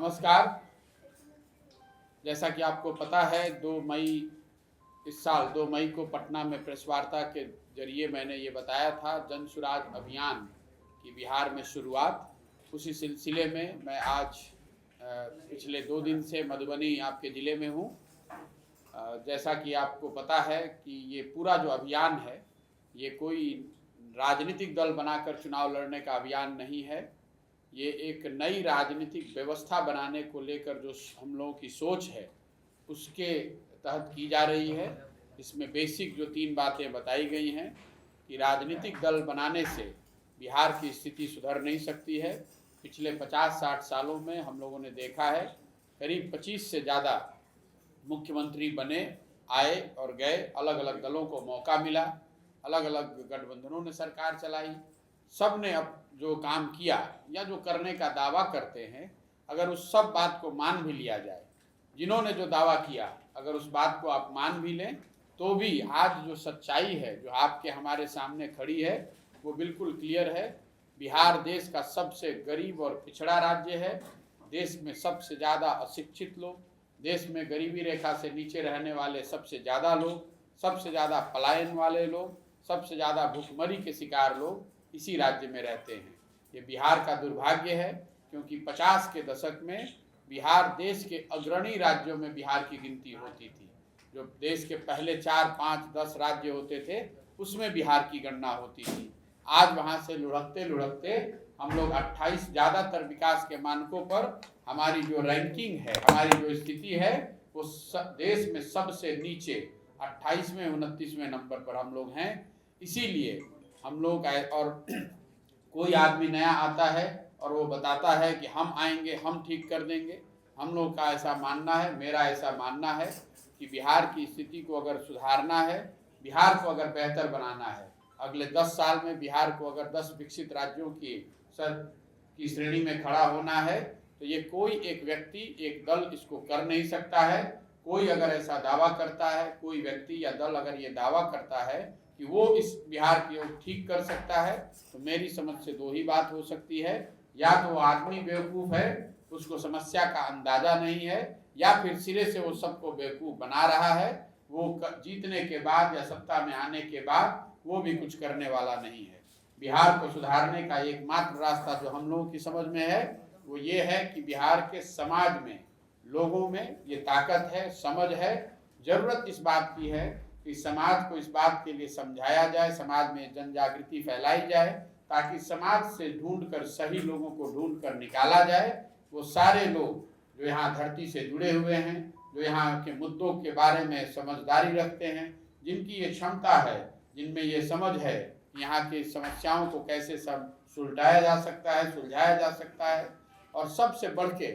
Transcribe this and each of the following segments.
नमस्कार। जैसा कि आपको पता है 2 मई इस साल 2 मई को पटना में प्रेस वार्ता के जरिए मैंने ये बताया था जन सुराज अभियान की बिहार में शुरुआत। उसी सिलसिले में मैं आज पिछले 2 दिन से मधुबनी आपके ज़िले में हूँ। जैसा कि आपको पता है कि ये पूरा जो अभियान है ये कोई राजनीतिक दल बनाकर चुनाव लड़ने का अभियान नहीं है। ये एक नई राजनीतिक व्यवस्था बनाने को लेकर जो हम लोगों की सोच है उसके तहत की जा रही है। इसमें बेसिक जो 3 बातें बताई गई हैं कि राजनीतिक दल बनाने से बिहार की स्थिति सुधर नहीं सकती है। पिछले 50-60 सालों में हम लोगों ने देखा है करीब 25 से ज़्यादा मुख्यमंत्री बने, आए और गए, अलग अलग दलों को मौका मिला, अलग अलग गठबंधनों ने सरकार चलाई। सब ने अब जो काम किया या जो करने का दावा करते हैं, अगर उस सब बात को मान भी लिया जाए, जिन्होंने जो दावा किया अगर उस बात को आप मान भी लें, तो भी आज जो सच्चाई है जो आपके हमारे सामने खड़ी है वो बिल्कुल क्लियर है। बिहार देश का सबसे गरीब और पिछड़ा राज्य है। देश में सबसे ज़्यादा अशिक्षित लोग, देश में गरीबी रेखा से नीचे रहने वाले सबसे ज़्यादा लोग, सबसे ज़्यादा पलायन वाले लोग, सबसे ज़्यादा भुखमरी के शिकार लोग इसी राज्य में रहते हैं। ये बिहार का दुर्भाग्य है, क्योंकि 50 के दशक में बिहार देश के अग्रणी राज्यों में बिहार की गिनती होती थी। जो देश के पहले 4, 5, 10 राज्य होते थे उसमें बिहार की गणना होती थी। आज वहाँ से लुढ़कते लुढ़कते हम लोग 28 ज़्यादातर विकास के मानकों पर हमारी जो रैंकिंग है, हमारी जो स्थिति है वो देश में सबसे नीचे 28वें 29वें नंबर पर हम लोग हैं। इसीलिए हम लोग और कोई आदमी नया आता है और वो बताता है कि हम आएंगे, हम ठीक कर देंगे। हम लोग का ऐसा मानना है, मेरा ऐसा मानना है कि बिहार की स्थिति को अगर सुधारना है, बिहार को अगर बेहतर बनाना है, अगले 10 साल में बिहार को अगर 10 विकसित राज्यों की श्रेणी में खड़ा होना है, तो ये कोई एक व्यक्ति, एक दल इसको कर नहीं सकता है। कोई अगर ऐसा दावा करता है, कोई व्यक्ति या दल अगर ये दावा करता है कि वो इस बिहार की ठीक कर सकता है, तो मेरी समझ से 2 ही बात हो सकती है। या तो वो आदमी बेवकूफ़ है, उसको समस्या का अंदाज़ा नहीं है, या फिर सिरे से वो सबको बेवकूफ़ बना रहा है। वो जीतने के बाद या सत्ता में आने के बाद वो भी कुछ करने वाला नहीं है। बिहार को सुधारने का एकमात्र रास्ता जो हम लोगों की समझ में है वो ये है कि बिहार के समाज में, लोगों में ये ताकत है, समझ है। ज़रूरत इस बात की है कि समाज को इस बात के लिए समझाया जाए, समाज में जन जागृति फैलाई जाए, ताकि समाज से ढूंढकर सही लोगों को ढूंढकर निकाला जाए। वो सारे लोग जो यहाँ धरती से जुड़े हुए हैं, जो यहाँ के मुद्दों के बारे में समझदारी रखते हैं, जिनकी ये क्षमता है, जिनमें ये समझ है कि यहाँ की समस्याओं को कैसे सब सुलझाया जा सकता है, सुलझाया जा सकता है, और सबसे बढ़ के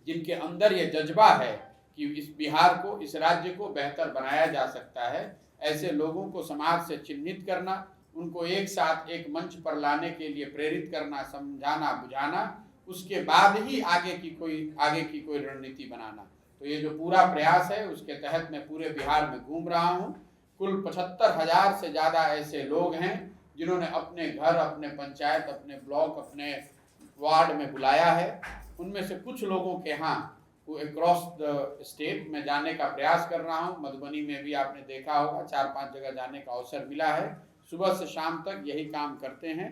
जिनके अंदर ये जज्बा है कि इस बिहार को, इस राज्य को बेहतर बनाया जा सकता है, ऐसे लोगों को समाज से चिन्हित करना, उनको एक साथ एक मंच पर लाने के लिए प्रेरित करना, समझाना, बुझाना, उसके बाद ही आगे की कोई रणनीति बनाना। तो ये जो पूरा प्रयास है उसके तहत मैं पूरे बिहार में घूम रहा हूँ। कुल 75,000 से ज़्यादा ऐसे लोग हैं जिन्होंने अपने घर, अपने पंचायत, अपने ब्लॉक, अपने वार्ड में बुलाया है। उनमें से कुछ लोगों के यहाँ अक्रॉस द स्टेट में जाने का प्रयास कर रहा हूँ। मधुबनी में भी आपने देखा होगा 4-5 जगह जाने का अवसर मिला है। सुबह से शाम तक यही काम करते हैं।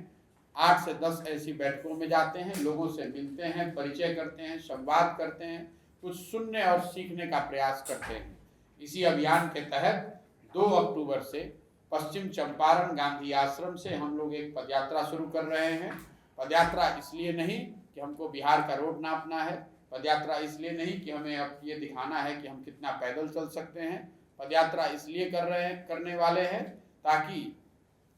8 से 10 ऐसी बैठकों में जाते हैं, लोगों से मिलते हैं, परिचय करते हैं, संवाद करते हैं, कुछ सुनने और सीखने का प्रयास करते हैं। इसी अभियान के तहत 2 अक्टूबर से पश्चिम चंपारण गांधी आश्रम से हम लोग एक पदयात्रा शुरू कर रहे हैं। पदयात्रा इसलिए नहीं कि हमको बिहार का रोड नापना है, पदयात्रा इसलिए नहीं कि हमें अब ये दिखाना है कि हम कितना पैदल चल सकते हैं। पदयात्रा इसलिए करने वाले हैं ताकि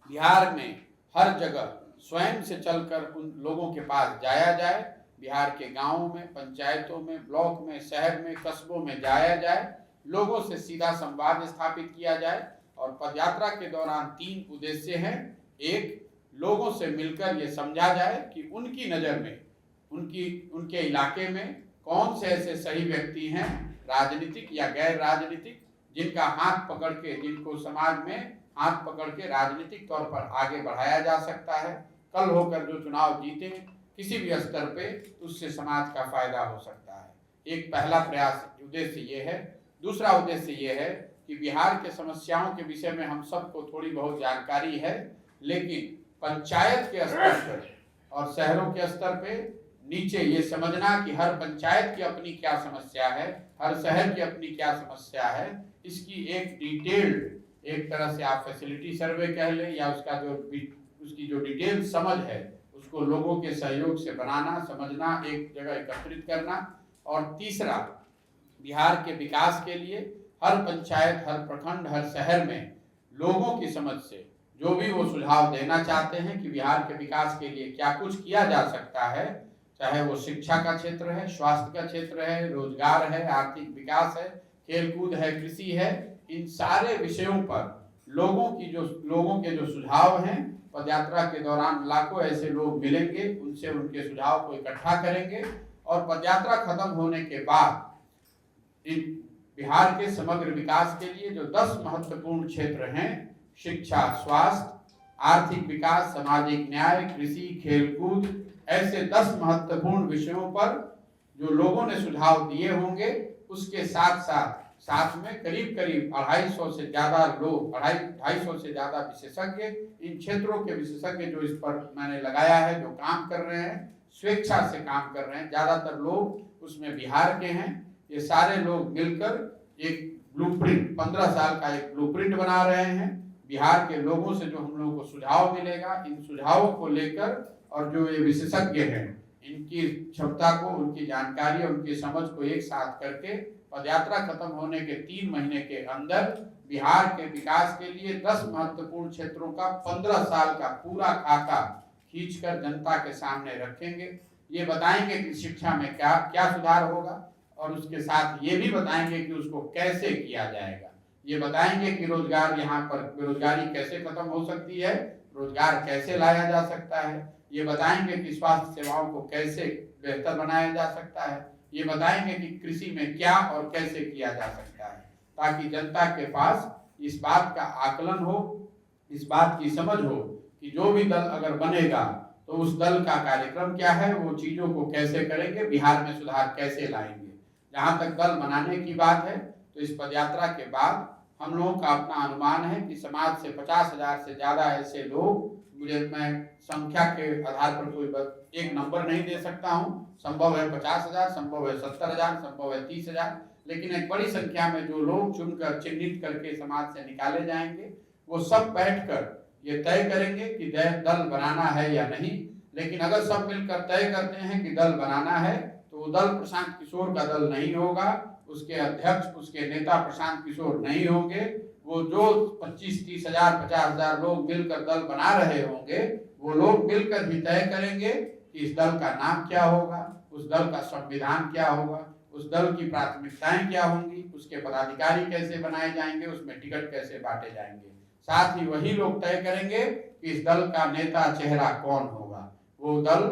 बिहार में हर जगह स्वयं से चलकर उन लोगों के पास जाया जाए। बिहार के गाँवों में, पंचायतों में, ब्लॉक में, शहर में, कस्बों में जाया जाए, लोगों से सीधा संवाद स्थापित किया जाए। और पदयात्रा के दौरान 3 उद्देश्य हैं। एक, लोगों से मिलकर ये समझा जाए कि उनकी नज़र में, उनके इलाके में कौन से ऐसे सही व्यक्ति हैं, राजनीतिक या गैर राजनीतिक, जिनका हाथ पकड़ के, जिनको समाज में हाथ पकड़ के राजनीतिक तौर पर आगे बढ़ाया जा सकता है। कल होकर जो चुनाव जीते, किसी भी स्तर पे, उससे समाज का फायदा हो सकता है। एक पहला प्रयास उद्देश्य ये है। दूसरा उद्देश्य ये है कि बिहार के समस्याओं के विषय में हम सबको थोड़ी बहुत जानकारी है, लेकिन पंचायत के स्तर पर और शहरों के स्तर पे नीचे ये समझना कि हर पंचायत की अपनी क्या समस्या है, हर शहर की अपनी क्या समस्या है, इसकी एक डिटेल्ड, एक तरह से आप फैसिलिटी सर्वे कह लें या उसकी जो डिटेल समझ है उसको लोगों के सहयोग से बनाना, समझना, एक जगह एकत्रित करना। और तीसरा, बिहार के विकास के लिए हर पंचायत, हर प्रखंड, हर शहर में लोगों की समझ से जो भी वो सुझाव देना चाहते हैं कि बिहार के विकास के लिए क्या कुछ किया जा सकता है, चाहे वो शिक्षा का क्षेत्र है, स्वास्थ्य का क्षेत्र है, रोजगार है, आर्थिक विकास है, खेलकूद है, कृषि है, इन सारे विषयों पर लोगों के जो सुझाव हैं, पदयात्रा के दौरान लाखों ऐसे लोग मिलेंगे, उनसे उनके सुझाव को इकट्ठा करेंगे और पदयात्रा खत्म होने के बाद इन बिहार के समग्र विकास के लिए जो 10 महत्वपूर्ण क्षेत्र हैं, शिक्षा, स्वास्थ्य, आर्थिक विकास, सामाजिक न्याय, कृषि, खेलकूद, ऐसे 10 महत्वपूर्ण विषयों पर जो लोगों ने सुझाव दिए होंगे, उसके साथ में करीब 250 से ज्यादा लोग, 250 से ज्यादा विशेषज्ञ, इन क्षेत्रों के विशेषज्ञ जो इस पर मैंने लगाया है, जो काम कर रहे हैं, स्वेच्छा से काम कर रहे हैं, ज्यादातर लोग उसमें बिहार के हैं। ये सारे लोग मिलकर एक ब्लूप्रिंट, 15 साल का एक ब्लूप्रिंट बना रहे हैं। बिहार के लोगों से जो हम लोगों को सुझाव मिलेगा, इन सुझावों को लेकर और जो ये विशेषज्ञ हैं, इनकी क्षमता को, उनकी जानकारी और उनकी समझ को एक साथ करके पदयात्रा खत्म होने के 3 महीने के अंदर बिहार के विकास के लिए 10 महत्वपूर्ण क्षेत्रों का 15 साल का पूरा खाका खींचकर जनता के सामने रखेंगे। ये बताएंगे कि शिक्षा में क्या क्या सुधार होगा और उसके साथ ये भी बताएंगे कि उसको कैसे किया जाएगा। ये बताएंगे कि रोजगार, यहाँ पर बेरोजगारी कैसे खत्म हो सकती है, रोजगार कैसे लाया जा सकता है। ये बताएंगे कि स्वास्थ्य सेवाओं को कैसे बेहतर बनाया जा सकता है। ये बताएंगे कि कृषि में क्या और कैसे किया जा सकता है, ताकि जनता के पास इस बात का आकलन हो, इस बात की समझ हो कि जो भी दल अगर बनेगा तो उस दल का कार्यक्रम क्या है, वो चीजों को कैसे करेंगे, बिहार में सुधार कैसे लाएंगे। जहां तक दल बनाने की बात है, तो इस पदयात्रा के बाद हम लोगों का अपना अनुमान है कि समाज से 50,000 से ज्यादा ऐसे लोग, मैं संख्या के आधार पर कोई एक नंबर नहीं दे सकता हूं, संभव है 50,000, संभव है 70,000, संभव है 30,000, लेकिन एक बड़ी संख्या में जो लोग चुनकर, चिन्हित करके समाज से निकाले जाएंगे, वो सब बैठकर ये तय करेंगे कि दल बनाना है या नहीं। लेकिन अगर सब मिलकर तय करते हैं कि दल बनाना है, तो वो दल प्रशांत किशोर का दल नहीं होगा, उसके अध्यक्ष, उसके नेता प्रशांत किशोर नहीं होंगे। वो जो 25-30,000, 50,000 लोग मिलकर दल बना रहे होंगे, वो लोग मिलकर भी तय करेंगे कि इस दल का नाम क्या होगा, उस दल का संविधान क्या होगा, उस दल की प्राथमिकताएं क्या होंगी, उसके पदाधिकारी कैसे बनाए जाएंगे, उसमें टिकट कैसे बांटे जाएंगे। साथ ही वही लोग तय करेंगे कि इस दल का नेता चेहरा कौन होगा। वो दल,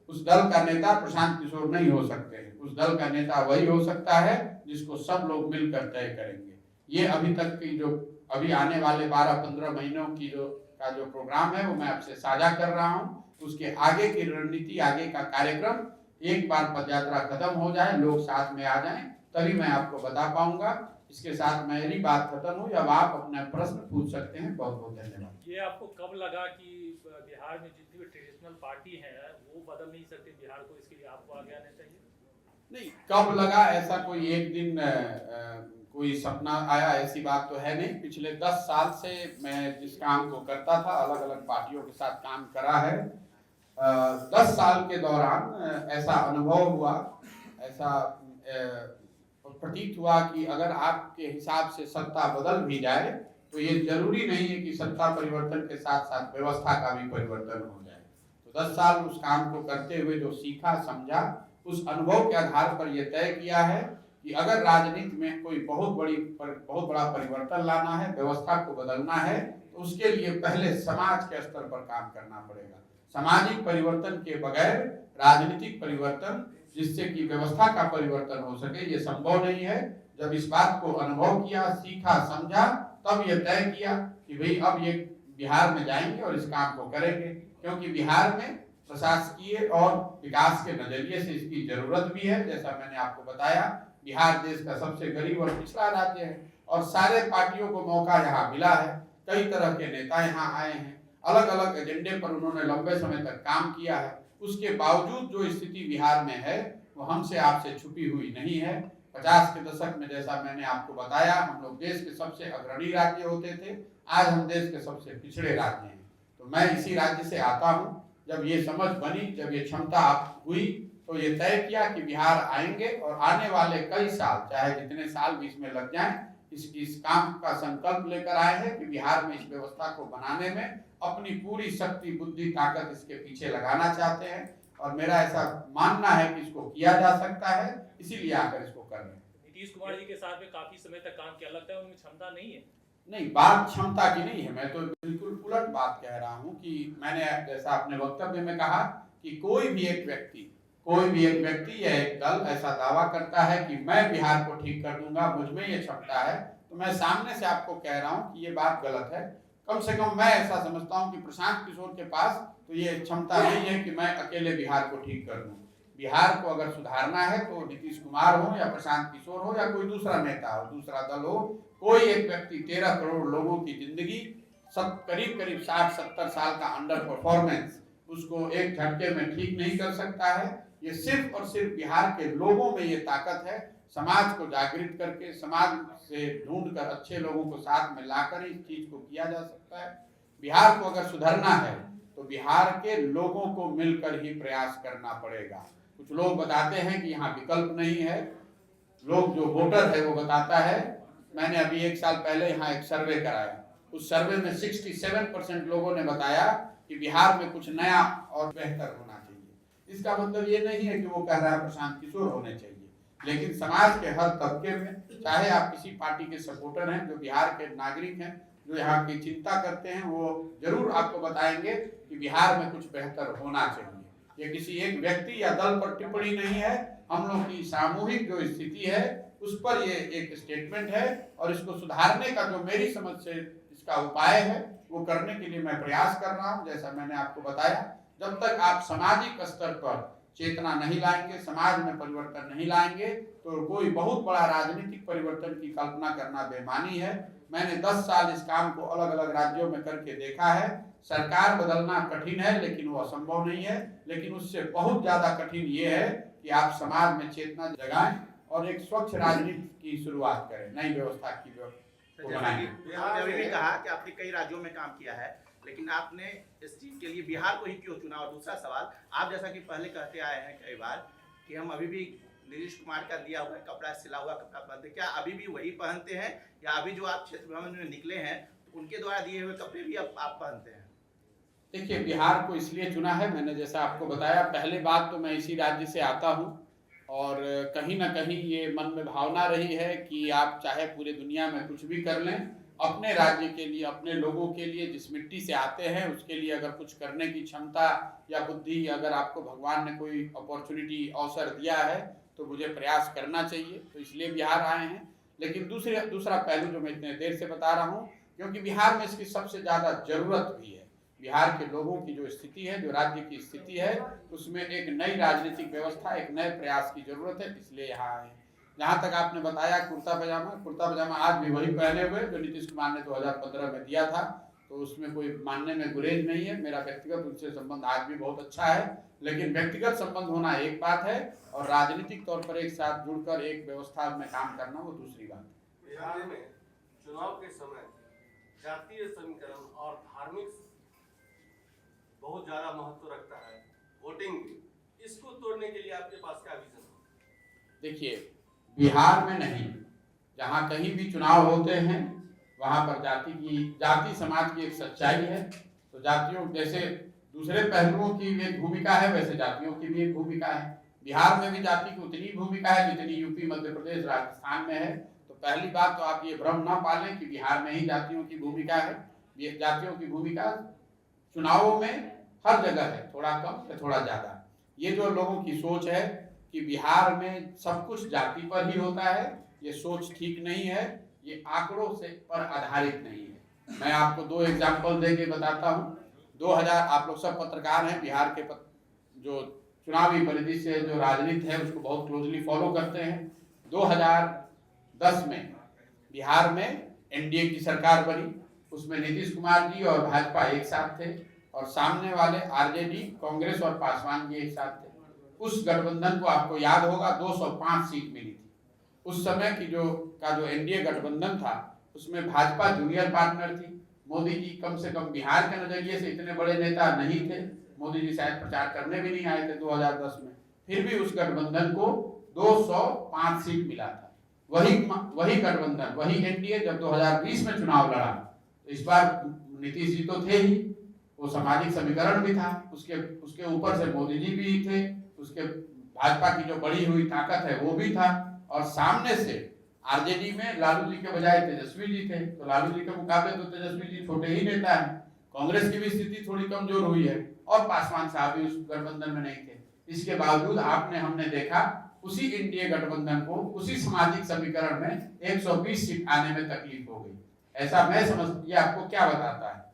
उस दल का नेता प्रशांत किशोर नहीं हो सकते हैं, उस दल का नेता वही हो सकता है जिसको सब लोग मिलकर तय करेंगे। ये अभी तक की जो अभी आने वाले 12-15 महीनों की जो प्रोग्राम है, वो मैं आपसे साझा कर रहा हूँ। उसके आगे की रणनीति, आगे का कार्यक्रम, एक बार पदयात्रा खत्म हो जाए, लोग साथ में आ जाएं, तभी मैं आपको बता पाऊंगा। इसके साथ मेरी बात खत्म हुई। अब आप अपना प्रश्न पूछ सकते हैं। बहुत बहुत धन्यवाद। ये आपको कब लगा कि बिहार में जितनी भी ट्रेडिशनल पार्टी है वो बदल नहीं सकती बिहार को, इसके लिए आपको आगे आना चाहिए? नहीं, कब लगा ऐसा कोई एक दिन कोई सपना आया, ऐसी बात तो है नहीं। पिछले 10 साल से मैं जिस काम को करता था, अलग अलग पार्टियों के साथ काम करा है। 10 साल के दौरान ऐसा अनुभव हुआ, ऐसा प्रतीत हुआ कि अगर आपके हिसाब से सत्ता बदल भी जाए, तो ये जरूरी नहीं है कि सत्ता परिवर्तन के साथ साथ व्यवस्था का भी परिवर्तन हो जाए। तो 10 साल उस काम को करते हुए जो सीखा, समझा, उस अनुभव के आधार पर यह तय किया है कि अगर राजनीति में कोई बहुत बड़ा परिवर्तन लाना है, व्यवस्था को बदलना है, तो उसके लिए पहले समाज के स्तर पर काम करना पड़ेगा। सामाजिक परिवर्तन के बगैर राजनीतिक परिवर्तन, जिससे कि व्यवस्था का परिवर्तन हो सके, ये संभव नहीं है। जब इस बात को अनुभव किया, सीखा, समझा, तब ये तय किया कि भाई अब ये बिहार में जाएंगे और इस काम को करेंगे। क्योंकि बिहार में प्रशासकीय और विकास के नजरिए से इसकी जरूरत भी है। जैसा मैंने आपको बताया, बिहार देश का सबसे गरीब और पिछड़ा राज्य है और सारे पार्टियों को मौका यहाँ मिला है। कई तरह के नेता यहाँ आए हैं, अलग अलग एजेंडे पर उन्होंने लंबे समय तक काम किया है। उसके बावजूद जो स्थिति बिहार में है वो हमसे आपसे छुपी हुई नहीं है। 50 के दशक में जैसा मैंने आपको बताया, हम लोग देश के सबसे अग्रणी राज्य होते थे, आज हम देश के सबसे पिछड़े राज्य हैं। तो मैं इसी राज्य से आता हूँ। जब ये समझ बनी, जब ये क्षमता आप हुई, तो ये तय किया कि बिहार आएंगे और आने वाले कई साल, चाहे जितने साल भी इसमें लग जाएं, इस काम का संकल्प लेकर आए हैं कि बिहार में इस व्यवस्था को बनाने में अपनी पूरी शक्ति, बुद्धि, ताकत इसके पीछे लगाना चाहते हैं और मेरा ऐसा मानना है कि इसको किया जा सकता है, इसीलिए आकर इसको कर रहे हैं। नीतीश कुमार जी के साथ में काफी समय तक काम किया, लगता है उनमें क्षमता नहीं है? नहीं, बात क्षमता की नहीं है, मैं तो बिल्कुल उलट बात कह रहा हूँ कि मैंने जैसा अपने वक्तव्य में कहा कि कोई भी एक व्यक्ति या एक दल ऐसा दावा करता है कि मैं बिहार को ठीक कर दूंगा, मुझ में ये क्षमता है, तो मैं सामने से आपको कह रहा हूँ कि ये बात गलत है। कम से कम मैं ऐसा समझता हूँ कि प्रशांत किशोर के पास तो ये क्षमता नहीं है कि मैं अकेले बिहार को ठीक कर दूं। बिहार को अगर सुधारना है तो नीतीश कुमार हो या प्रशांत किशोर हो या कोई दूसरा नेता हो, दूसरा दल हो, कोई एक व्यक्ति 13 करोड़ लोगों की जिंदगी, सब करीब 60-70 साल का अंडर परफॉर्मेंस, उसको एक झटके में ठीक नहीं कर सकता है। ये सिर्फ और सिर्फ बिहार के लोगों में ये ताकत है। समाज को जागृत करके, समाज से ढूंढ कर अच्छे लोगों को साथ में लाकर इस चीज को किया जा सकता है। बिहार को अगर सुधरना है तो बिहार के लोगों को मिलकर ही प्रयास करना पड़ेगा। कुछ लोग बताते हैं कि यहाँ विकल्प नहीं है, लोग जो वोटर है वो बताता है। मैंने अभी 1 साल पहले यहाँ एक सर्वे कराया, उस सर्वे में 67% लोगों ने बताया कि बिहार में कुछ नया और बेहतर होना चाहिए। इसका मतलब ये नहीं है कि वो कह रहा है प्रशांत किशोर होने चाहिए, लेकिन समाज के हर तबके में, चाहे आप किसी पार्टी के सपोर्टर हैं, जो बिहार के नागरिक हैं, जो यहाँ की चिंता करते हैं, वो जरूर आपको बताएंगे कि बिहार में कुछ बेहतर होना चाहिए। ये किसी एक व्यक्ति या दल पर टिप्पणी नहीं है, हम लोग की सामूहिक जो स्थिति है उस पर ये एक स्टेटमेंट है और इसको सुधारने का जो मेरी समझ से इसका उपाय है वो करने के लिए मैं प्रयास कर रहा हूँ। जैसा मैंने आपको बताया, जब तक आप सामाजिक स्तर पर चेतना नहीं लाएंगे, समाज में परिवर्तन नहीं लाएंगे, तो कोई बहुत बड़ा राजनीतिक परिवर्तन की कल्पना करना बेमानी है। मैंने 10 साल इस काम को अलग अलग राज्यों में करके देखा है। सरकार बदलना कठिन है, लेकिन वो असंभव नहीं है। लेकिन उससे बहुत ज्यादा कठिन ये है कि आप समाज में चेतना जगाएं और एक स्वच्छ राजनीति की शुरुआत करें, नई व्यवस्था की आपने अभी भी कहा कि आपने कई राज्यों में काम किया है, लेकिन आपने इस चीज के लिए बिहार को ही क्यों चुना? और दूसरा सवाल, आप जैसा कि पहले कहते आए हैं कई बार कि हम अभी भी नीतीश कुमार का दिया हुआ कपड़ा, सिला हुआ कपड़ा पहनते, क्या अभी भी वही पहनते हैं या अभी जो आप क्षेत्र भ्रमण में निकले हैं तो उनके द्वारा दिए हुए कपड़े भी आप पहनते हैं? देखिए, बिहार को इसलिए चुना है, मैंने जैसा आपको बताया, पहले बात तो मैं इसी राज्य से आता हूँ और कहीं ना कहीं ये मन में भावना रही है कि आप चाहे पूरे दुनिया में कुछ भी कर लें, अपने राज्य के लिए, अपने लोगों के लिए, जिस मिट्टी से आते हैं उसके लिए अगर कुछ करने की क्षमता या बुद्धि, अगर आपको भगवान ने कोई अपॉर्चुनिटी, अवसर दिया है तो मुझे प्रयास करना चाहिए, तो इसलिए बिहार आए हैं। लेकिन दूसरा पहलू जो मैं इतने देर से बता रहा हूँ, क्योंकि बिहार में इसकी सबसे ज़्यादा जरूरत भी है। बिहार के लोगों की जो स्थिति है, जो राज्य की स्थिति है, उसमें एक नई राजनीतिक व्यवस्था, एक नए प्रयास की जरूरत है, इसलिए यहाँ आए हैं। जहाँ तक आपने बताया कुर्ता पजामा आज भी वही पहने हुए जो नीतीश कुमार ने 2015 में दिया था, तो उसमें कोई मानने में गुरेज नहीं है। मेरा व्यक्तिगत उनसे संबंध आज भी बहुत अच्छा है, लेकिन व्यक्तिगत संबंध होना एक बात है और राजनीतिक तौर पर एक साथ जुड़कर एक व्यवस्था में काम करना वो दूसरी बात है। बिहार में चुनाव के समय जातीय समीकरण और धार्मिक बहुत ज्यादा महत्व रखता है, वोटिंग भी, इसको तोड़ने के लिए आपके पास क्या विजन है? देखिए, बिहार में नहीं, जहाँ कहीं भी चुनाव होते हैं वहाँ पर जाति समाज की एक सच्चाई है। तो जातियों, जैसे दूसरे पहलुओं की एक भूमिका है, वैसे जातियों की भी एक भूमिका है। बिहार में भी जाति की उतनी भूमिका है जितनी यूपी, मध्य प्रदेश, राजस्थान में है। तो पहली बात तो आप ये भ्रम ना पालें कि बिहार में ही जातियों की भूमिका है। ये जातियों की भूमिका चुनावों में हर जगह है, थोड़ा कम या थोड़ा ज्यादा। ये जो लोगों की सोच है कि बिहार में सब कुछ जाति पर ही होता है, ये सोच ठीक नहीं है, ये आंकड़ों से पर आधारित नहीं है। मैं आपको 2 एग्जाम्पल दे के बताता हूँ। 2000, आप लोग सब पत्रकार हैं, बिहार के जो चुनावी परिदृश्य जो राजनीति है उसको बहुत क्लोजली फॉलो करते हैं। 2010 में बिहार में एनडीए की सरकार बनी, उसमें नीतीश कुमार जी और भाजपा एक साथ थे और सामने वाले आरजेडी, कांग्रेस और पासवान जी एक साथ थे। उस गठबंधन को आपको याद होगा 205 सीट मिली थी। उस समय की जो एनडीए गठबंधन था उसमें भाजपा जूनियर पार्टनर थी। मोदी जी कम से कम बिहार के नजरिए से इतने बड़े नेता नहीं थे, मोदी जी शायद प्रचार करने भी नहीं आए थे 2010 में, फिर भी उस गठबंधन को 205 सीट मिला था। वही गठबंधन, वही एनडीए जब 2020 में चुनाव लड़ा, तो इस बार नीतीश जी तो थे ही, वो सामाजिक समीकरण भी था, उसके ऊपर से मोदी जी भी थे, उसके भाजपा की जो बढ़ी हुई ताकत है वो भी था, और सामने से आरजेडी में लालू जी के बजाय तेजस्वी जी थे, तो लालू जी के मुकाबले तो तेजस्वी जी छोटे ही नेता हैं। कांग्रेस की भी स्थिति थोड़ी कमजोर हुई है और पासवान साहब भी उस गठबंधन में नहीं थे। इसके बावजूद हमने देखा उसी एनडीए गठबंधन को उसी सामाजिक समीकरण में 120 सीट आने में तकलीफ हो गई। ऐसा मैं समझ, ये आपको क्या बताता है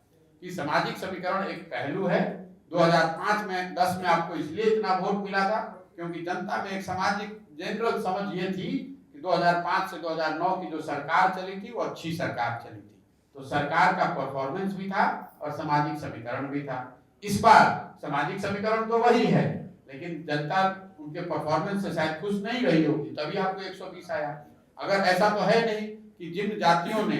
कि सामाजिक समीकरण एक पहलू है। 2005 में 10 में आपको इसलिए इतना वोट मिला था क्योंकि जनता में एक सामाजिक जनरल समझ ये थी कि 2005 से 2009 की जो सरकार चली थी वो अच्छी सरकार चली थी, तो सरकार का परफॉर्मेंस भी था और सामाजिक समीकरण भी था। इस बार सामाजिक समीकरण तो वही है, लेकिन जनता उनके परफॉर्मेंस से शायद खुश नहीं रही होगी, तभी आपको 120 आया। अगर ऐसा तो है नहीं कि जिन जातियों ने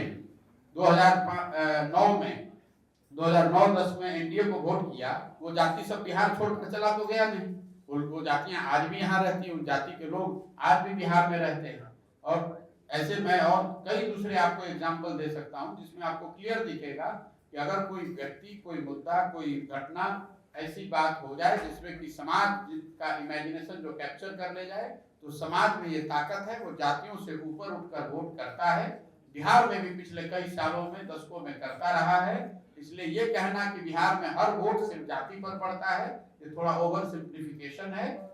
2009-10 में एनडीए को वोट किया वो जाति सब बिहार छोड़कर चला तो गया नहीं, वो जातियां आज भी यहाँ रहती हैं, उन जाति के लोग आज भी बिहार में रहते हैं। और ऐसे मैं और कई दूसरे आपको एग्जाम्पल दे सकता हूँ जिसमें आपको क्लियर दिखेगा कि अगर कोई व्यक्ति, कोई मुद्दा, कोई घटना ऐसी बात हो जाए जिसमें कि समाज का इमेजिनेशन जो कैप्चर कर ले जाए, तो समाज में ये ताकत है, वो जातियों से ऊपर उठकर वोट करता है। बिहार में भी पिछले कई सालों में, दशकों में करता रहा है। इसलिए ये कहना कि बिहार में हर वोट सिर्फ जाति पर पड़ता है, ये थोड़ा ओवर सिंप्लीफिकेशन है।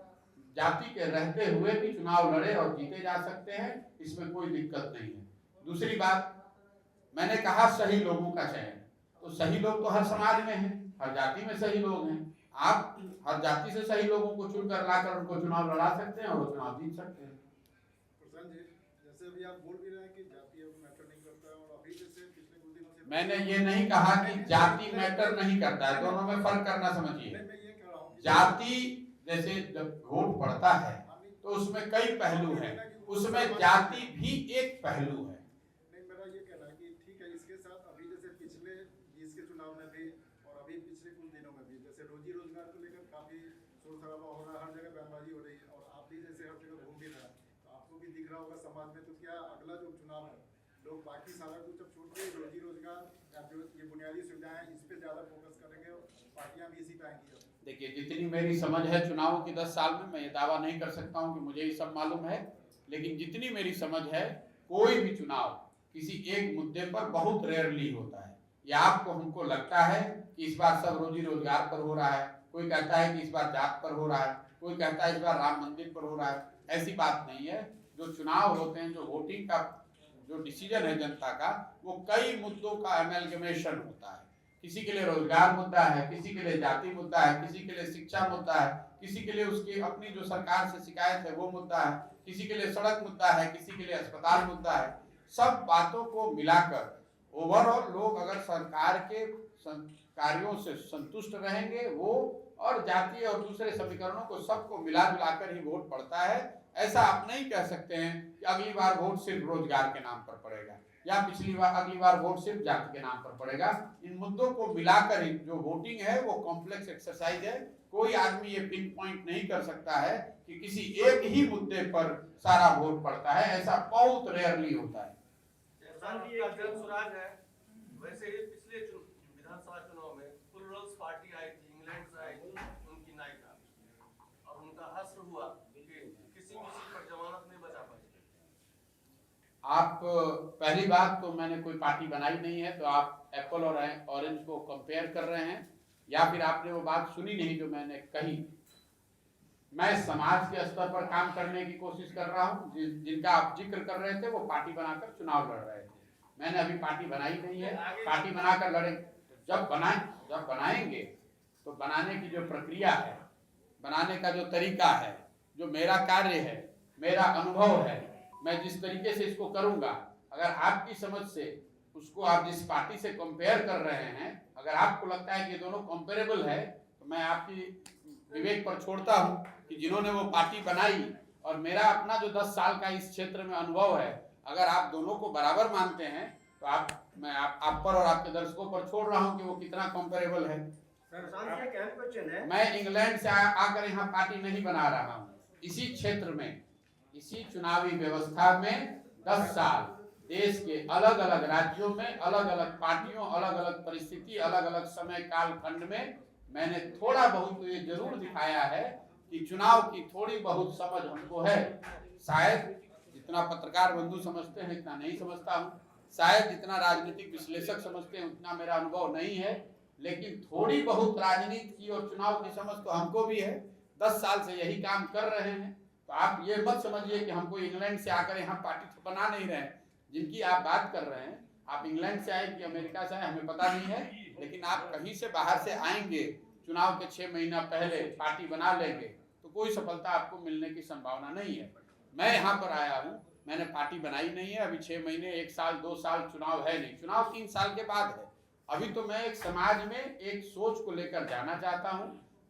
जाति के रहते हुए भी चुनाव लड़े और जीते जा सकते हैं, इसमें कोई दिक्कत नहीं है। दूसरी बात, मैंने कहा सही लोगों का चयन, तो सही लोग तो हर समाज में हैं, हर जाति में सही लोग हैं। आप हर जाति से सही लोगों को चुनकर लाकर उनको चुनाव लड़ा सकते हैं और वो चुनाव जीत सकते हैं। जैसे अभी आप बोल भी रहे हैं कि जाति मैटर नहीं करता है, और अभी जैसे पिछले कुछ दिनों से मैंने ये नहीं कहा कि जाति मैटर नहीं करता है, दोनों में फर्क करना समझिए। जाति जैसे जब वोट पड़ता है तो उसमें कई पहलू हैं, उसमें जाति भी एक पहलू है। नहीं, मेरा ये कहना है कि ठीक है, इसके साथ अभी जैसे पिछले 20 के चुनाव में भी और अभी पिछले कुछ दिनों में भी जैसे रोजी रोजगार को लेकर काफी शोर शराबा हो रहा है, हर जगह बयानबाजी हो रही है, और आप भी जैसे हर जगह घूम भी रहे हैं, तो आपको भी दिख रहा होगा समाज में। तो क्या अगला जो चुनाव है, लोग बाकी सारा कुछ अब छोड़ के रोजी रोजगार या जो ये बुनियादी सुविधाएं हैं इस पे ज्यादा फोकस करेंगे और पार्टियां भी इसी पे आएंगी? देखिए, जितनी मेरी समझ है चुनाव की 10 साल में, मैं ये दावा नहीं कर सकता हूं कि मुझे ये सब मालूम है, लेकिन जितनी मेरी समझ है कोई भी चुनाव किसी एक मुद्दे पर बहुत रेयरली होता है। या आपको हमको लगता है कि इस बार सब रोजी रोजगार पर हो रहा है, कोई कहता है कि इस बार जात पर हो रहा है, कोई कहता है इस बार राम मंदिर पर हो रहा है, ऐसी बात नहीं है। जो चुनाव होते हैं, जो वोटिंग का जो डिसीजन है जनता का, वो कई मुद्दों का एमेलगमेशन होता है। किसी के लिए रोजगार मुद्दा है, किसी के लिए जाति मुद्दा है, किसी के लिए शिक्षा मुद्दा है, किसी के लिए उसकी अपनी जो सरकार से शिकायत है वो मुद्दा है, किसी के लिए सड़क मुद्दा है, किसी के लिए अस्पताल मुद्दा है। सब बातों को मिलाकर ओवरऑल लोग अगर सरकार के कार्यों से संतुष्ट रहेंगे, वो और जाति और दूसरे समीकरणों को सबको मिला जुलाकर ही वोट पड़ता है। ऐसा आप नहीं कह सकते हैं कि अगली बार वोट सिर्फ रोजगार के नाम पर पड़ेगा या अगली बार वोट सिर्फ जाति के नाम पर पड़ेगा। इन मुद्दों को मिलाकर ही जो वोटिंग है वो कॉम्प्लेक्स एक्सरसाइज है। कोई आदमी ये पिन पॉइंट नहीं कर सकता है कि किसी एक ही मुद्दे पर सारा वोट पड़ता है, ऐसा बहुत रेयरली होता है। जन सुराज है, वैसे ही पिछले विधानसभा चुनाव में प्लूरल्स पार्टी आई थी, इंग्लैंड से आई थी, उनकी नायिका, और उनका हश्र हुआ कि किसी सीट पर जमानत नहीं बचा पाई। आप पहली बात तो मैंने कोई पार्टी बनाई नहीं है, तो आप एप्पल और ऑरेंज को कंपेयर कर रहे हैं, या फिर आपने वो बात सुनी नहीं जो मैंने कही। मैं समाज के स्तर पर काम करने की कोशिश कर रहा हूँ। जिनका आप जिक्र कर रहे थे वो पार्टी बनाकर चुनाव लड़ रहे थे, मैंने अभी पार्टी बनाई नहीं है। पार्टी बनाकर लड़े, जब बनाएंगे तो बनाने की जो प्रक्रिया है, बनाने का जो तरीका है, जो मेरा कार्य है, मेरा अनुभव है, मैं जिस तरीके से इसको करूंगा, अगर आपकी समझ से उसको आप जिस पार्टी से कंपेयर कर रहे हैं, अगर आपको लगता है कि ये दोनों कंपेरेबल है, तो मैं आपकी विवेक पर छोड़ता हूं कि जिन्होंने वो पार्टी बनाई और मेरा अपना जो 10 साल का इस क्षेत्र में अनुभव है, अगर आप दोनों को बराबर मानते हैं तो मैं आप पर और आपके दर्शकों पर छोड़ रहा हूं कि वो कितना कंपेरेबल है। मैं इंग्लैंड से आकर यहाँ पार्टी नहीं बना रहा हूँ। इसी क्षेत्र में, इसी चुनावी व्यवस्था में 10 साल देश के अलग अलग राज्यों में अलग अलग पार्टियों, अलग अलग परिस्थिति, अलग अलग समय काल खंड में मैंने थोड़ा बहुत तो ये जरूर दिखाया है कि चुनाव की थोड़ी बहुत समझ हमको है। शायद जितना पत्रकार बंधु समझते हैं इतना नहीं समझता हूँ, शायद जितना राजनीतिक विश्लेषक समझते हैं उतना मेरा अनुभव नहीं है, लेकिन थोड़ी बहुत राजनीति की और चुनाव की समझ तो हमको भी है। 10 साल से यही काम कर रहे हैं। तो आप ये मत समझिए कि हमको इंग्लैंड से आकर यहाँ पार्टी तो बना नहीं रहे हैं। जिनकी आप बात कर रहे हैं, आप इंग्लैंड से आए कि अमेरिका से आए हमें पता नहीं है, लेकिन आप कहीं से बाहर से आएंगे, चुनाव के 6 महीना पहले पार्टी बना लेंगे तो कोई सफलता आपको मिलने की संभावना नहीं है। मैं यहाँ पर आया हूँ, मैंने पार्टी बनाई नहीं है। अभी 6 महीने, 1 साल, 2 साल चुनाव है नहीं, चुनाव 3 साल के बाद है। अभी तो मैं एक समाज में एक सोच को लेकर जाना चाहता हूँ,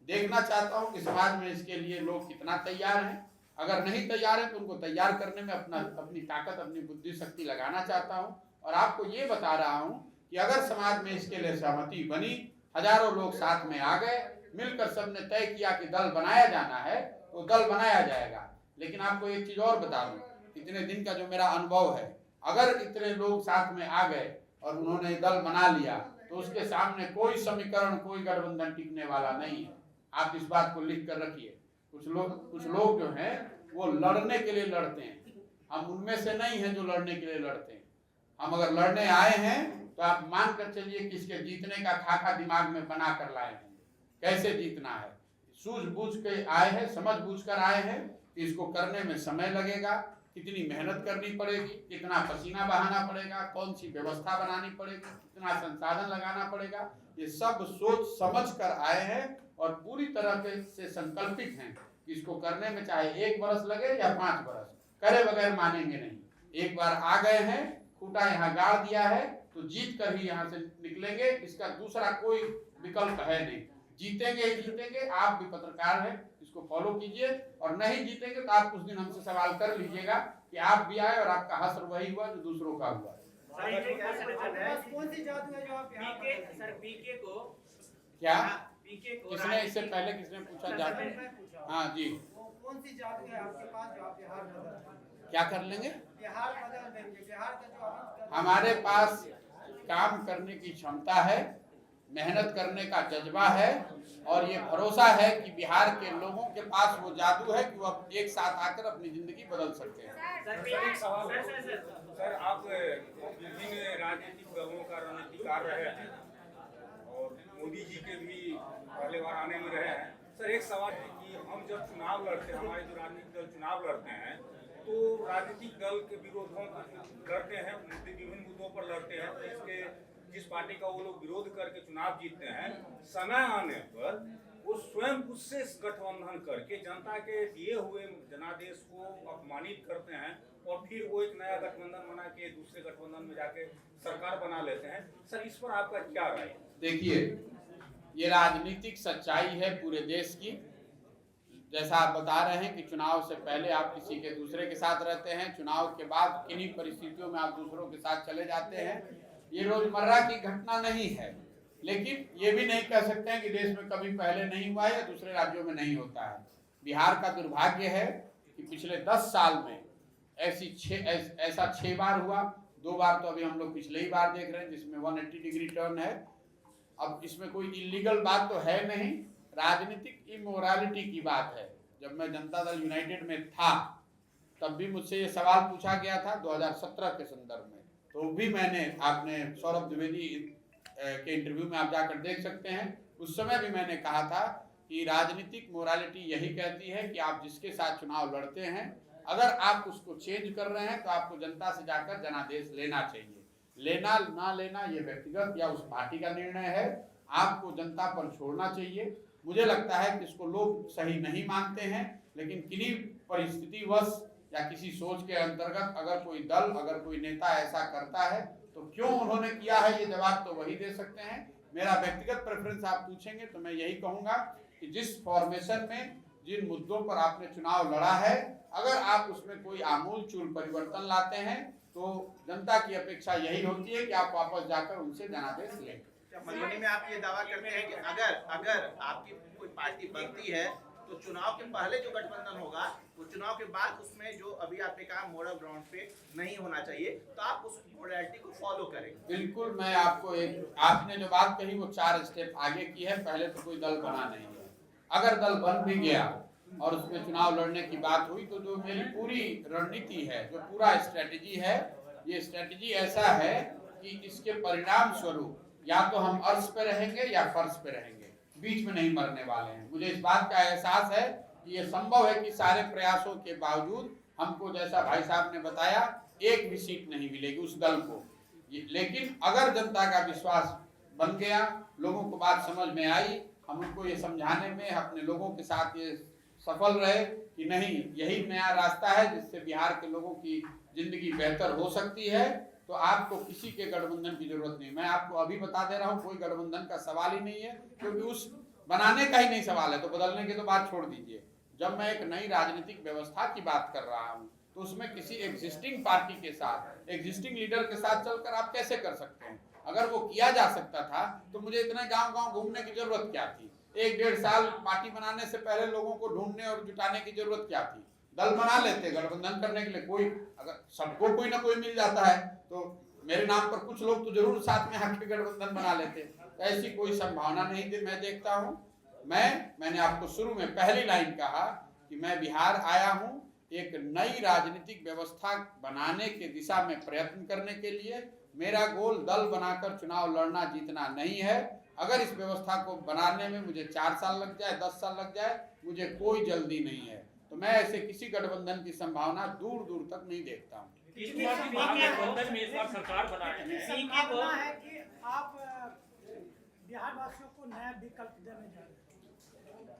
देखना चाहता हूँ कि समाज में इसके लिए लोग कितना तैयार हैं। अगर नहीं तैयार है तो उनको तैयार करने में अपनी ताकत, अपनी बुद्धि शक्ति लगाना चाहता हूँ। और आपको ये बता रहा हूँ कि अगर समाज में इसके लिए सहमति बनी, हजारों लोग साथ में आ गए, मिलकर सबने तय किया कि दल बनाया जाना है तो दल बनाया जाएगा। लेकिन आपको एक चीज और बता दूं, इतने दिन का जो मेरा अनुभव है, अगर इतने लोग साथ में आ गए और उन्होंने दल बना लिया तो उसके सामने कोई समीकरण, कोई गठबंधन टिकने वाला नहीं है। आप इस बात को लिख कर रखिए। कुछ लोग जो हैं वो लड़ने के लिए लड़ते हैं, हम उनमें से नहीं हैं जो लड़ने के लिए लड़ते हैं। हम अगर लड़ने आए हैं तो आप मान कर चलिए कि इसके जीतने का खाका दिमाग में बना कर लाए हैं, कैसे जीतना है। सूझबूझ के आए हैं, समझ बूझ कर आए हैं कि इसको करने में समय लगेगा, कितनी मेहनत करनी पड़ेगी, कितना पसीना बहाना पड़ेगा, कौन सी व्यवस्था बनानी पड़ेगी, कितना संसाधन लगाना पड़ेगा, ये सब सोच समझ कर आए हैं और पूरी तरह से संकल्पित हैं कि इसको करने में चाहे 1 बरस लगे या 5 बरस, करे बगैर मानेंगे नहीं। एक बार आ गए हैं, खूंटा यहाँ गाड़ दिया है तो जीत कर ही यहाँ से निकलेंगे, इसका दूसरा कोई विकल्प है नहीं। जीतेंगे ही जीतेंगे। आप भी पत्रकार हैं, इसको फॉलो कीजिए, और नहीं जीतेंगे तो आप कुछ दिन हमसे सवाल कर लीजिएगा कि आप भी आए और आपका हश्र वही हुआ जो दूसरों का हुआ। कौन सी जादू है जो आप पीके को क्या किसने इससे पहले किसने पूछा जादू? हाँ जी, कौन सी जादू है आपके पास जो आप बिहार बदल क्या कर लेंगे? बिहार बदल देंगे? बिहार का जो अभी हमारे पास काम करने की क्षमता है, मेहनत करने का जज्बा है, और ये भरोसा है कि बिहार के लोगों के पास वो जादू है कि वो एक साथ आकर अपनी जिंदगी बदल सकते हैं। सर, आप विभिन्न राजनीतिक दलों का रणनीतिकार रहे हैं और मोदी जी के भी पहले बार आने में रहे हैं। सर, एक सवाल है कि हम जब चुनाव लड़ते हैं, हमारे जो राजनीतिक दल चुनाव लड़ते हैं तो राजनीतिक दल के विरोधों को लड़ते हैं, विभिन्न मुद्दों पर लड़ते हैं, तो इसके जिस पार्टी का वो लोग विरोध करके चुनाव जीतते हैं, समय आने पर वो स्वयं उससे गठबंधन करके जनता के दिए हुए जनादेश को अपमानित करते हैं और फिर वो एक नया गठबंधन बना के दूसरे गठबंधन में जाके सरकार बना लेते हैं। सर, इस पर आपका क्या राय है? देखिए, ये राजनीतिक सच्चाई है पूरे देश की। जैसा आप बता रहे हैं कि चुनाव से पहले आप किसी के दूसरे के साथ रहते हैं, चुनाव के बाद किन्हीं परिस्थितियों में आप दूसरों के साथ चले जाते हैं। ये रोजमर्रा की घटना नहीं है, लेकिन ये भी नहीं कह सकते हैं कि देश में कभी पहले नहीं हुआ है या दूसरे राज्यों में नहीं होता है। बिहार का दुर्भाग्य है कि पिछले 10 साल में ऐसा 6 बार हुआ। 2 बार तो अभी हम लोग पिछले ही बार देख रहे हैं जिसमें 180 डिग्री टर्न है। अब इसमें कोई इलीगल बात तो है नहीं, राजनीतिक इमोरालिटी की बात है। जब मैं जनता दल यूनाइटेड में था तब भी मुझसे ये सवाल पूछा गया था 2017 के संदर्भ में, तो भी आपने सौरभ द्विवेदी के इंटरव्यू में आप जाकर देख सकते हैं, उस समय भी मैंने कहा था कि राजनीतिक मोरालिटी यही कहती है कि आप जिसके साथ चुनाव लड़ते हैं, अगर आप उसको चेंज कर रहे हैं तो आपको जनता से जाकर जनादेश लेना चाहिए। लेना ना लेना ये व्यक्तिगत या उस पार्टी का निर्णय है, आपको जनता पर छोड़ना चाहिए। मुझे लगता है कि इसको लोग सही नहीं मानते हैं, लेकिन किन्हीं परिस्थितिवश या किसी सोच के अंतर्गत अगर कोई दल, अगर कोई नेता ऐसा करता है तो क्यों उन्होंने किया है, ये जवाब तो वही दे सकते हैं। मेरा व्यक्तिगत प्रेफरेंस आप पूछेंगे तो मैं यही कहूँगा कि जिस फॉर्मेशन में, जिन मुद्दों पर आपने चुनाव लड़ा है, अगर आप उसमें कोई आमूल-चूल परिवर्तन लाते हैं तो जनता की अपेक्षा यही होती है कि आप वापस जाकर उनसे जनादेश लें। मधुबनी में आप ये दावा करते हैं कि अगर आपकी कोई पार्टी बनती है तो चुनाव के पहले जो गठबंधन होगा वो चुनाव के बाद उसमें जो अभी आपने कहा मॉडल ग्राउंड पे नहीं होना चाहिए, तो आप उस मॉडलिटी को फॉलो करेंगे। बिल्कुल, मैं आपको आपने जो बात कही वो 4 स्टेप आगे की है। पहले तो कोई दल बना नहीं है, अगर दल बन भी गया और उसमें चुनाव लड़ने की बात हुई तो जो मेरी पूरी रणनीति है, जो पूरा स्ट्रेटेजी है, ये स्ट्रेटेजी ऐसा है कि इसके परिणाम स्वरूप या तो हम अर्श पे रहेंगे या फर्श पे रहेंगे, बीच में नहीं मरने वाले हैं। मुझे इस बात का एहसास है कि ये संभव है कि सारे प्रयासों के बावजूद हमको, जैसा भाई साहब ने बताया, एक भी सीट नहीं मिलेगी उस दल को। लेकिन अगर जनता का विश्वास बन गया, लोगों को बात समझ में आई, हम उनको ये समझाने में अपने लोगों के साथ ये सफल रहे कि नहीं, यही नया रास्ता है जिससे बिहार के लोगों की जिंदगी बेहतर हो सकती है, तो आपको किसी के गठबंधन की जरूरत नहीं। मैं आपको अभी बता दे रहा हूँ, कोई गठबंधन का सवाल ही नहीं है, क्योंकि उस बनाने का ही नहीं सवाल है, तो बदलने की तो बात छोड़ दीजिए। जब मैं एक नई राजनीतिक व्यवस्था की बात कर रहा हूँ तो उसमें किसी एग्जिस्टिंग पार्टी के साथ, एग्जिस्टिंग लीडर के साथ चलकर आप कैसे कर सकते हैं? अगर वो किया जा सकता था तो मुझे इतने गांव-गांव घूमने की जरूरत क्या थी? 1-1.5 साल पार्टी बनाने से पहले लोगों को ढूंढने और जुटाने की जरूरत क्या थी? दल बना लेते गठबंधन करने के लिए। कोई, अगर सबको कोई ना कोई मिल जाता है तो मेरे नाम पर कुछ लोग तो जरूर साथ में आके गठबंधन बना लेते। तो ऐसी कोई संभावना नहीं मैं देखता हूँ। मैंने आपको शुरू में पहली लाइन कहा कि मैं बिहार आया हूँ एक नई राजनीतिक व्यवस्था बनाने के दिशा में प्रयत्न करने के लिए। मेरा गोल दल बनाकर चुनाव लड़ना जीतना नहीं है। अगर इस व्यवस्था को बनाने में मुझे 4 साल लग जाए, 10 साल लग जाए, मुझे कोई जल्दी नहीं है। तो मैं ऐसे किसी गठबंधन की संभावना दूर दूर तक नहीं देखता हूँ। महागठबंधन में इस बार सरकार बनाए हैं, संभावना है कि आप बिहार वासियों को नया विकल्प देने जा रहे हैं।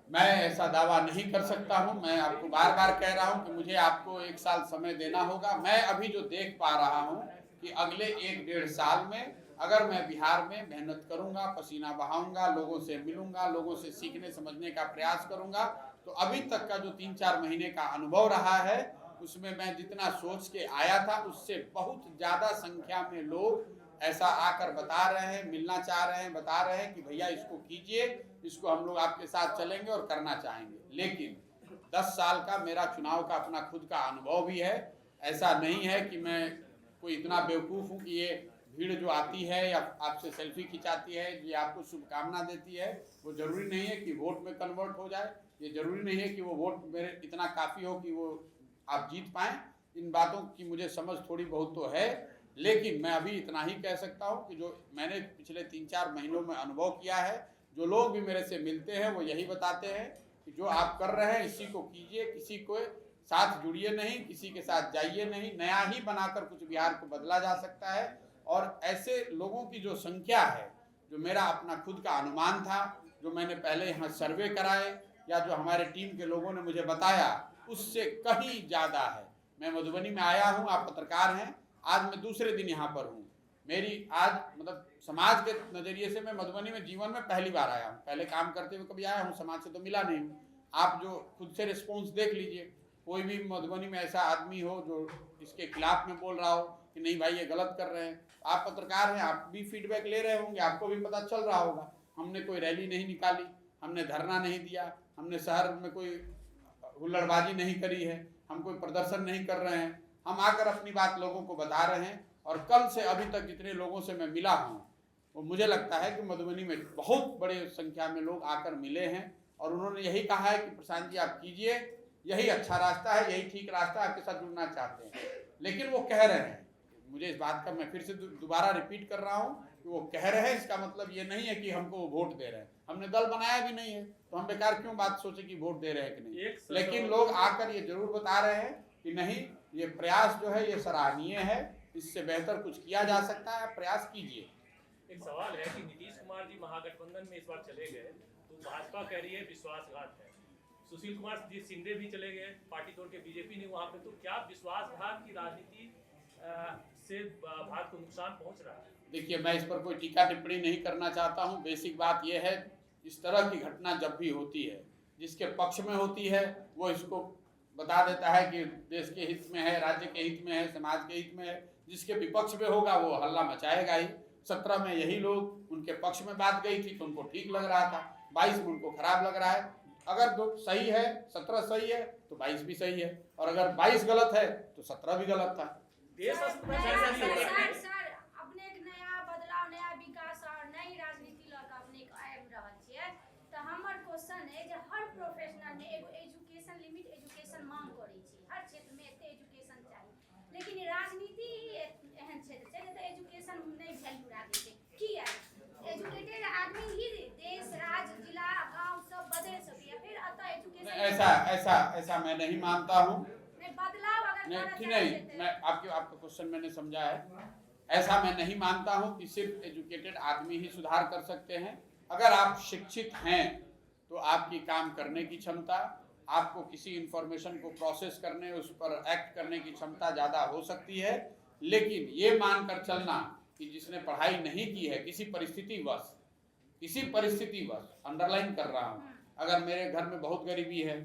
मैं ऐसा दावा नहीं कर सकता हूं। मैं आपको बार बार कह रहा हूं कि मुझे आपको 1 साल समय देना होगा। मैं अभी जो देख पा रहा हूं कि अगले 1-1.5 साल में अगर मैं बिहार में मेहनत करूंगा, पसीना बहाऊंगा, लोगों से मिलूंगा, लोगों से सीखने समझने का प्रयास करूंगा, तो अभी तक का जो 3-4 महीने का अनुभव रहा है उसमें मैं जितना सोच के आया था उससे बहुत ज़्यादा संख्या में लोग ऐसा आकर बता रहे हैं, मिलना चाह रहे हैं, बता रहे हैं कि भैया इसको कीजिए, इसको हम लोग आपके साथ चलेंगे और करना चाहेंगे। लेकिन 10 साल का मेरा चुनाव का अपना खुद का अनुभव भी है। ऐसा नहीं है कि मैं कोई इतना बेवकूफ़ हूँ कि ये भीड़ जो आती है या आपसे सेल्फी खिंचाती है, ये आपको शुभकामना देती है, वो ज़रूरी नहीं है कि वोट में कन्वर्ट हो जाए। ये ज़रूरी नहीं है कि वो वोट मेरे इतना काफ़ी हो कि वो आप जीत पाएँ। इन बातों की मुझे समझ थोड़ी बहुत तो है, लेकिन मैं अभी इतना ही कह सकता हूँ कि जो मैंने पिछले 3-4 महीनों में अनुभव किया है, जो लोग भी मेरे से मिलते हैं वो यही बताते हैं कि जो आप कर रहे हैं इसी को कीजिए, किसी को साथ जुड़िए नहीं, किसी के साथ जाइए नहीं, नया ही बनाकर कुछ बिहार को बदला जा सकता है। और ऐसे लोगों की जो संख्या है, जो मेरा अपना खुद का अनुमान था, जो मैंने पहले यहाँ सर्वे कराए या जो हमारे टीम के लोगों ने मुझे बताया, उससे कहीं ज़्यादा है। मैं मधुबनी में आया हूँ, आप पत्रकार हैं, आज मैं दूसरे दिन यहाँ पर हूँ। मेरी आज मतलब समाज के नज़रिए से मैं मधुबनी में जीवन में पहली बार आया हूँ। पहले काम करते हुए कभी आया हूँ, समाज से तो मिला नहीं हूँ। आप जो खुद से रिस्पॉन्स देख लीजिए, कोई भी मधुबनी में ऐसा आदमी हो जो इसके खिलाफ में बोल रहा हो कि नहीं भाई ये गलत कर रहे हैं। आप पत्रकार हैं, आप भी फीडबैक ले रहे होंगे, आपको भी पता चल रहा होगा। हमने कोई रैली नहीं निकाली, हमने धरना नहीं दिया, हमने शहर में कोई हुल्लड़बाजी नहीं करी है, हम कोई प्रदर्शन नहीं कर रहे हैं। हम आकर अपनी बात लोगों को बता रहे हैं। और कल से अभी तक जितने लोगों से मैं मिला हूँ, वो मुझे लगता है कि मधुबनी में बहुत बड़े संख्या में लोग आकर मिले हैं और उन्होंने यही कहा है कि प्रशांत जी आप कीजिए, यही अच्छा रास्ता है, यही ठीक रास्ता है, आपके साथ जुड़ना चाहते हैं। लेकिन वो कह रहे हैं, मुझे इस बात का मैं फिर से दोबारा रिपीट कर रहा हूँ कि वो कह रहे हैं, इसका मतलब ये नहीं है कि हमको वो वोट दे रहे हैं। हमने दल बनाया भी नहीं है, तो हम बेकार क्यों बात सोचे कि वोट दे रहे हैं कि नहीं। लेकिन लोग आकर ये जरूर बता रहे हैं कि नहीं, ये प्रयास जो है ये सराहनीय है, इससे बेहतर कुछ किया जा सकता है, प्रयास कीजिए। एक सवाल है कि नीतीश कुमार जी महागठबंधन में इस बार चले गए, तो भाजपा कह रही है विश्वासघात है। सुशील कुमार जी शिंदे भी चले गए पार्टी तोड़ के, बीजेपी ने वहाँ पे, तो क्या विश्वासघात की राजनीति से भारत को नुकसान पहुँच रहा है? देखिए, मैं इस पर कोई टीका टिप्पणी नहीं करना चाहता हूँ। बेसिक बात यह है, इस तरह की घटना जब भी होती है, जिसके पक्ष में होती है वो इसको बता देता है कि देश के हित में है, राज्य के हित में है, समाज के हित में है। जिसके विपक्ष में होगा वो हल्ला मचाएगा ही। 17 में यही लोग उनके पक्ष में बात गई थी तो उनको ठीक लग रहा था, 22 में उनको खराब लग रहा है। अगर दो सही है, 17 सही है तो 22 भी सही है, और अगर 22 गलत है तो 17 भी गलत था। देश सर, अपने एक नया बदलाव, नया विकास और नई राजनीति लऽ कऽ अपने आबि रहल छियै, तऽ हमर क्वेश्चन है जे हर प्रोफेशनल में एगो एजुकेशन लिमिट, एजुकेशन मांग करै छी, हर क्षेत्र में एते एजुकेशन चाही, लेकिन राजनीति एहन क्षेत्र छै जतऽ एजुकेशन नहीं वैल्यू राखै छै। किया एजुकेटेड आदमी ही देश, राज्य, जिला, गांव सब बदल सकैए, फिर अतः एजुकेशन ऐसा मैं नहीं मानता हूँ। बदलाव अगर नहीं, मैं आपका क्वेश्चन मैंने समझा है। ऐसा मैं नहीं मानता हूँ कि सिर्फ एजुकेटेड आदमी ही सुधार कर सकते हैं। अगर आप शिक्षित हैं तो आपकी काम करने की क्षमता, आपको किसी इंफॉर्मेशन को प्रोसेस करने, उस पर एक्ट करने की क्षमता ज़्यादा हो सकती है। लेकिन ये मानकर चलना कि जिसने पढ़ाई नहीं की है, किसी परिस्थितिवश अंडरलाइन कर रहा हूँ, अगर मेरे घर में बहुत गरीबी है,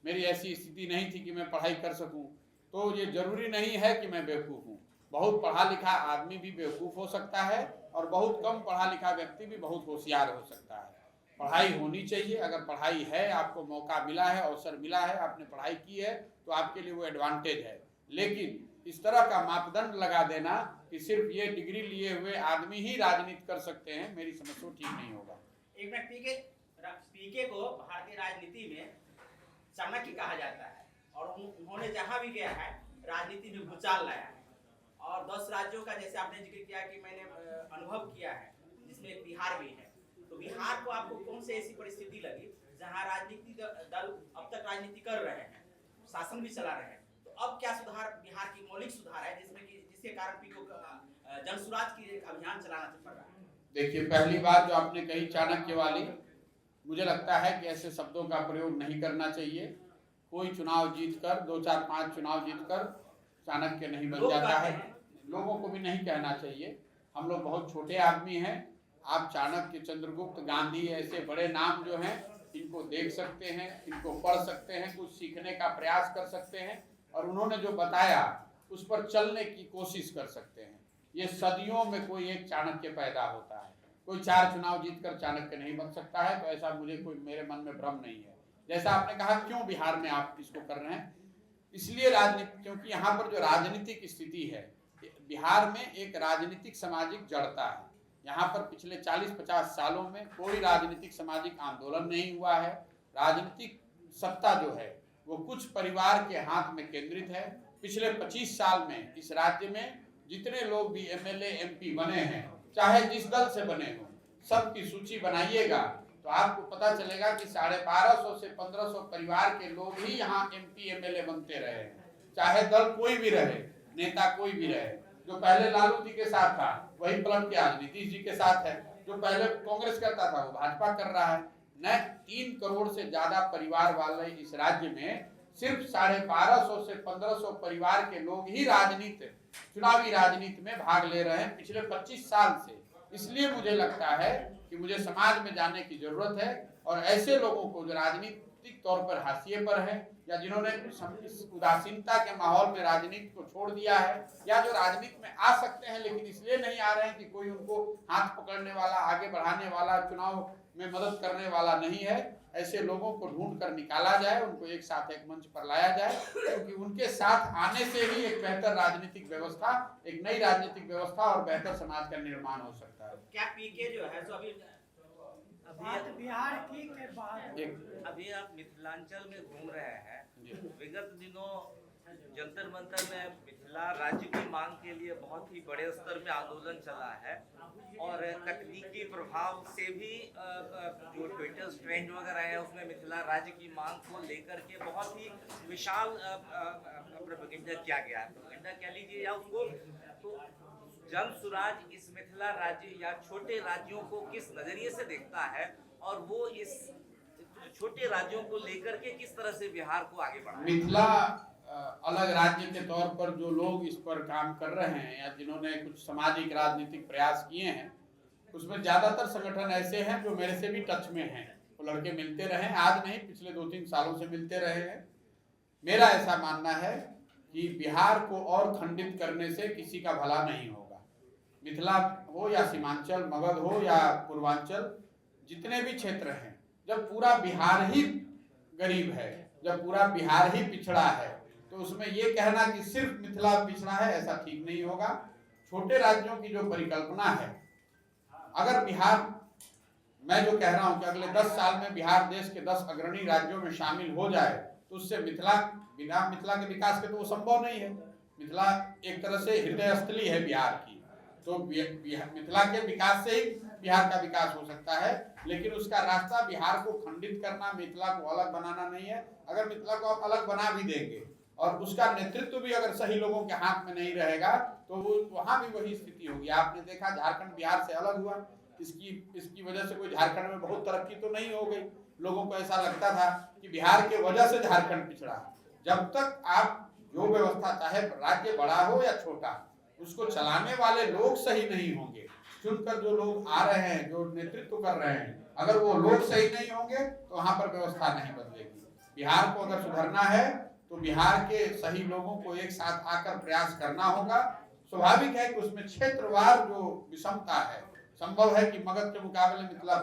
मेरी ऐसी स्थिति नहीं थी कि मैं पढ़ाई कर सकूं, तो ये जरूरी नहीं है कि मैं बेवकूफ़ हूँ। बहुत पढ़ा लिखा आदमी भी बेवकूफ़ हो सकता है और बहुत कम पढ़ा लिखा व्यक्ति भी बहुत होशियार हो सकता है। पढ़ाई होनी चाहिए। अगर पढ़ाई है, आपको मौका मिला है, अवसर मिला है, आपने पढ़ाई की है, तो आपके लिए वो एडवांटेज है। लेकिन इस तरह का मापदंड लगा देना कि सिर्फ ये डिग्री लिए हुए आदमी ही राजनीति कर सकते हैं, मेरी समझ से ठीक नहीं होगा। एक मिनट, पीके को भारतीय राजनीति में चाणक्य कहा जाता है, और उन्होंने जहां भी गया है राजनीति में भूचाल लाया है। और 10 राज्यों का जैसे आपने जिक्र किया कि मैंने अनुभव किया है, जिसमें बिहार भी है, तो बिहार को आपको कौन से ऐसी परिस्थिति लगी जहां राजनीति दल अब तक राजनीति कर रहे हैं, शासन भी चला रहे हैं, तो अब क्या सुधार, बिहार की मौलिक सुधार है जिसके कारण पीको जनसुराज की अभियान चलाना पड़ रहा है? देखिए, पहली बात जो आपने कही चाणक्य वाली, मुझे लगता है कि ऐसे शब्दों का प्रयोग नहीं करना चाहिए। कोई चुनाव जीतकर, 2, 4, 5 चुनाव जीतकर चाणक्य नहीं बन जाता है। लोगों को भी नहीं कहना चाहिए। हम लोग बहुत छोटे आदमी हैं। आप चाणक्य, चंद्रगुप्त, गांधी ऐसे बड़े नाम जो हैं, इनको देख सकते हैं, इनको पढ़ सकते हैं, कुछ सीखने का प्रयास कर सकते हैं, और उन्होंने जो बताया उस पर चलने की कोशिश कर सकते हैं। ये सदियों में कोई एक चाणक्य पैदा होता है। कोई 4 चुनाव जीतकर चाणक्य नहीं बन सकता है, तो ऐसा मुझे कोई, मेरे मन में भ्रम नहीं है। जैसा आपने कहा क्यों बिहार में आप इसको कर रहे हैं, इसलिए राजनीति, क्योंकि यहाँ पर जो राजनीतिक स्थिति है, बिहार में एक राजनीतिक सामाजिक जड़ता है। यहाँ पर पिछले 40-50 सालों में कोई राजनीतिक सामाजिक आंदोलन नहीं हुआ है। राजनीतिक सत्ता जो है वो कुछ परिवार के हाथ में केंद्रित है। पिछले 25 साल में इस राज्य में जितने लोग भी MLA MP बने हैं, चाहे जिस दल से बने हों, सबकी सूची बनाइएगा तो आपको पता चलेगा कि 1250 से 1500 परिवार के लोग ही यहाँ MP MLA बनते रहे हैं। चाहे दल कोई भी रहे, नेता कोई भी रहे। जो पहले लालू जी के साथ था वही पलट के आज नीतीश जी के साथ है। जो पहले कांग्रेस करता था वो भाजपा कर रहा है। न 3 करोड़ से ज्यादा परिवार वाले इस राज्य में सिर्फ 1250 से 1500 परिवार के लोग ही चुनावी राजनीति में भाग ले रहे हैं पिछले 25 साल से। इसलिए मुझे लगता है कि मुझे समाज में जाने की जरूरत है, और ऐसे लोगों को जो राजनीतिक तौर पर हाशिए पर है, या जिन्होंने इस उदासीनता के माहौल में राजनीति को छोड़ दिया है, या जो राजनीति में आ सकते हैं लेकिन इसलिए नहीं आ रहे हैं कि कोई उनको हाथ पकड़ने वाला, आगे बढ़ाने वाला, चुनाव में मदद करने वाला नहीं है, ऐसे लोगों को ढूंढ कर निकाला जाए, उनको एक साथ एक मंच पर लाया जाए, क्योंकि उनके साथ आने से ही एक बेहतर राजनीतिक व्यवस्था, एक नई राजनीतिक व्यवस्था और बेहतर समाज का निर्माण हो सकता है। क्या पीके जो है, तो अभी बिहार की के बाद अभी आप मिथिलांचल में घूम रहे हैं। विगत दिनों जंतर मंतर में मिथिला राज्य की मांग के लिए बहुत ही बड़े स्तर में आंदोलन चला है, और तकनीकी प्रभाव से भी जो ट्विटर ट्रेंड वगैरह है उसमें मिथिला राज्य की मांग को लेकर के बहुत ही विशाल प्रोपेगेंडा किया गया है। प्रोपेगेंडा कह लीजिए या उसको, तो जनसुराज इस मिथिला राज्य या छोटे राज्यों को किस नज़रिए से देखता है, और वो इस छोटे राज्यों को लेकर के किस तरह से बिहार को आगे बढ़ाएं? मिथिला अलग राज्य के तौर पर जो लोग इस पर काम कर रहे हैं या जिन्होंने कुछ सामाजिक राजनीतिक प्रयास किए हैं, उसमें ज्यादातर संगठन ऐसे हैं जो मेरे से भी टच में हैं। वो लड़के मिलते रहे, आज नहीं पिछले 2-3 सालों से मिलते रहे हैं। मेरा ऐसा मानना है कि बिहार को और खंडित करने से किसी का भला नहीं होगा। मिथिला हो या सीमांचल, मगध हो या पूर्वांचल, जितने भी क्षेत्र हैं, जब पूरा बिहार ही गरीब है, जब पूरा बिहार ही पिछड़ा है, तो उसमें ये कहना कि सिर्फ मिथिला पिछड़ा है, ऐसा ठीक नहीं होगा। छोटे राज्यों की जो परिकल्पना है, अगर बिहार, मैं जो कह रहा हूं कि अगले 10 साल में बिहार देश के 10 अग्रणी राज्यों में शामिल हो जाए, तो उससे मिथिला, बिना मिथिला के विकास के तो वो संभव नहीं है। मिथिला एक तरह से हृदय स्थली है बिहार की, तो मिथिला के विकास से ही बिहार का विकास हो सकता है। लेकिन उसका रास्ता बिहार को खंडित करना, मिथिला को अलग बनाना नहीं है। अगर मिथिला को आप अलग बना भी देंगे और उसका नेतृत्व भी अगर सही लोगों के हाथ में नहीं रहेगा, तो वो वहां भी वही स्थिति होगी। आपने देखा झारखंड बिहार से अलग हुआ, इसकी वजह से कोई झारखंड में बहुत तरक्की तो नहीं हो गई। लोगों को ऐसा लगता था कि बिहार के वजह से झारखंड पिछड़ा। जब तक आप जो व्यवस्था, चाहे राज्य बड़ा हो या छोटा, उसको चलाने वाले लोग सही नहीं होंगे, चुनकर जो लोग आ रहे हैं, जो नेतृत्व कर रहे हैं, अगर वो लोग सही नहीं होंगे तो वहां पर व्यवस्था नहीं बदलेगी। बिहार को अगर सुधरना है तो बिहार के सही लोगों को एक साथ आकर प्रयास करना होगा। स्वाभाविक है कि उसमें क्षेत्रवार जो विषमता है, संभव है कि मगध के मुकाबले मिथिला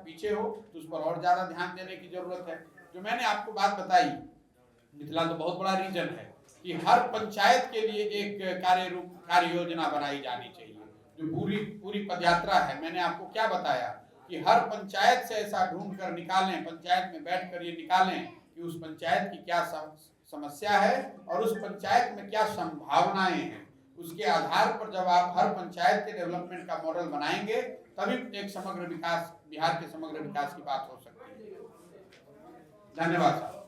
पीछे हो, तो उस पर और ज्यादा ध्यान देने की जरूरत है। जो मैंने आपको बात बताई, मिथिला तो बहुत बड़ा रीजन है कि हर पंचायत के लिए एक कार्य योजना बनाई जानी चाहिए, जो पूरी पदयात्रा है। मैंने आपको क्या बताया कि हर पंचायत से ऐसा ढूंढ कर निकालें, पंचायत में बैठ कर ये निकालें कि उस पंचायत की क्या समस्या है और उस पंचायत में क्या संभावनाएं हैं। उसके आधार पर जब आप हर पंचायत के डेवलपमेंट का मॉडल बनाएंगे, तभी एक समग्र विकास, बिहार के समग्र विकास की बात हो सकती है। धन्यवाद साहब।